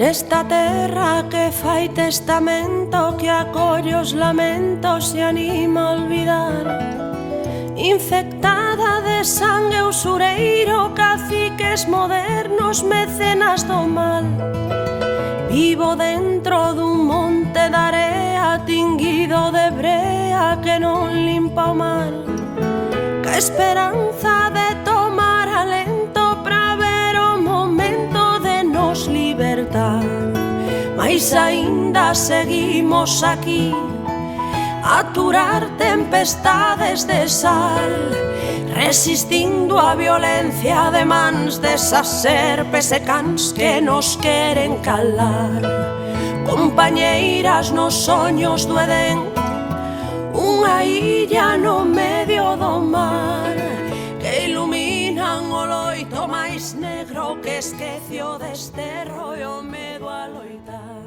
Nesta terra que fai testamento, que acolle os lamentos e anima a olvidar, infectada de sangue usureiro, caciques modernos, mecenas do mal. Vivo dentro dun monte de area tinguido de brea que non limpa o mal, ca esperanza de tomar alento pra ver o momento de nos libertar. Mais aínda seguimos aquí a aturar tempestades de sal, resistindo a violencia de mans desas serpes e cans que nos queren calar. Compañeiras nos soños do Edén, unha illa no medio do mar, que iluminan o loito máis negro que esquece o desterro e o medo a loitar.